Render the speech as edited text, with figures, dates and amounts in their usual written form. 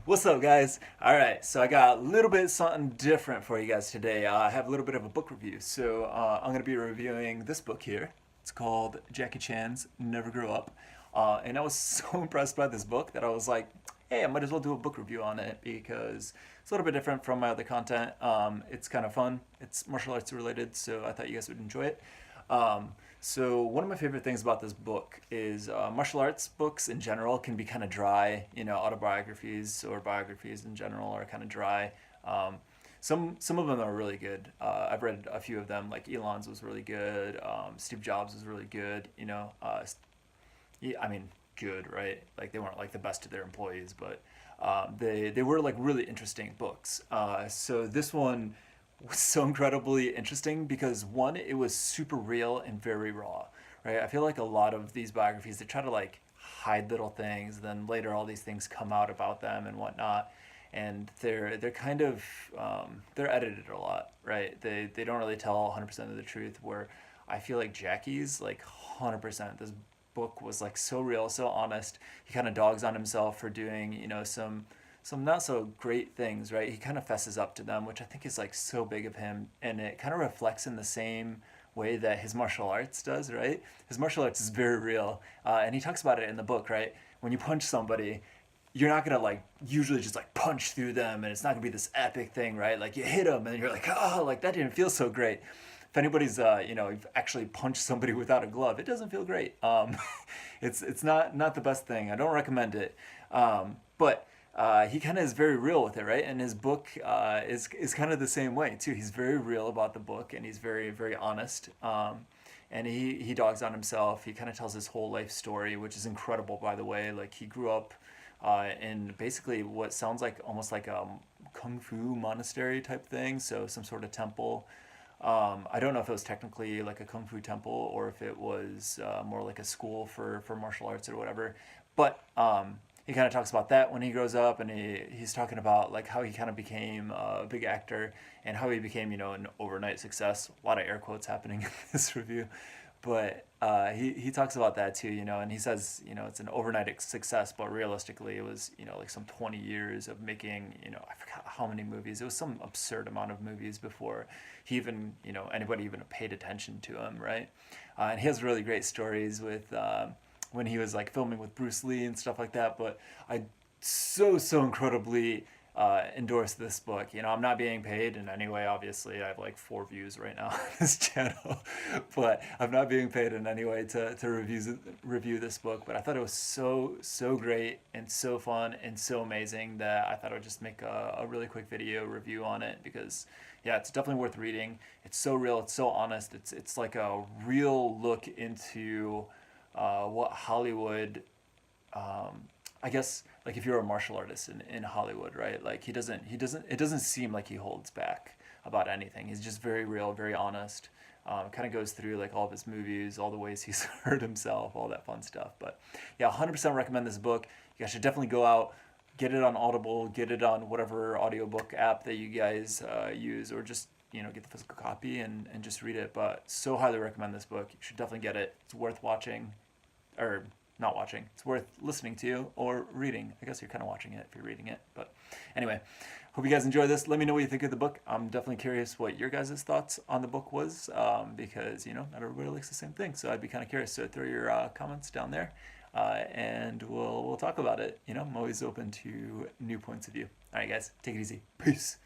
What's up, guys? All right, so I got a little bit something different for you guys today. I have a little bit of a book review. I'm going to be reviewing this book here. It's called Jackie Chan's Never Grow Up. And I was so impressed by this book that I was like, hey, I might as well do a book review on it because it's a little bit different from my other content. It's kind of fun. It's martial arts related, so I thought you guys would enjoy it. So one of my favorite things about this book is martial arts books in general can be kind of dry. You know, autobiographies or biographies in general are kind of dry. Some of them are really good. I've read a few of them. Like Elon's was really good. Steve Jobs was really good. Yeah, I mean, good, right? Like they weren't like the best to their employees, but they were like really interesting books. So this one was so incredibly interesting because one, it was super real and very raw, right? I feel like a lot of these biographies they try to like hide little things, then later all these things come out about them and whatnot, and they're kind of they're edited a lot, right? They don't really tell 100% of the truth. Where I feel like Jackie's like 100%. This book was like so real, so honest. He kind of dogs on himself for doing some not so great things, right? He kind of fesses up to them, which I think is like so big of him, and it kind of reflects in the same way that his martial arts does, right? His martial arts is very real, and he talks about it in the book, right? When you punch somebody, you're not gonna like usually just like punch through them, and it's not gonna be this epic thing, right? Like you hit them, and you're like, oh, like that didn't feel so great. If anybody's, you've actually punched somebody without a glove, it doesn't feel great. It's not the best thing. I don't recommend it. But he kind of is very real with it, right? And his book is kind of the same way too. He's very real about the book, and he's very very honest. And he dogs on himself. He kind of tells his whole life story, which is incredible, by the way. Like he grew up in basically what sounds like almost like a kung fu monastery type thing. So some sort of temple. I don't know if it was technically like a kung fu temple or if it was more like a school for martial arts or whatever. But he kind of talks about that when he grows up, and he's talking about like how he kind of became a big actor and how he became an overnight success. A lot of air quotes happening in this review, but he talks about that too, and he says it's an overnight success, but realistically it was like some 20 years of making I forgot how many movies. It was some absurd amount of movies before he even anybody even paid attention to him, right? And he has really great stories with. When he was like filming with Bruce Lee and stuff like that. But I so incredibly endorse this book. I'm not being paid in any way. Obviously, I have like 4 views right now on this channel, but I'm not being paid in any way to review this book. But I thought it was so great and so fun and so amazing that I thought I would just make a really quick video review on it because. Yeah, it's definitely worth reading. It's so real. It's so honest. It's like a real look into what Hollywood, I guess, like if you're a martial artist in Hollywood, right? Like it doesn't seem like he holds back about anything. He's just very real, very honest. Kind of goes through like all of his movies, all the ways he's hurt himself, all that fun stuff. But yeah, 100% recommend this book. You guys should definitely go out, get it on Audible, get it on whatever audiobook app that you guys use, or just get the physical copy and just read it. But so highly recommend this book. You should definitely get it. It's worth watching, or not watching. It's worth listening to or reading. I guess you're kind of watching it if you're reading it. But anyway, hope you guys enjoy this. Let me know what you think of the book. I'm definitely curious what your guys' thoughts on the book was, because not everybody likes the same thing. So I'd be kind of curious. So throw your comments down there, and we'll talk about it. I'm always open to new points of view. All right, guys, take it easy. Peace.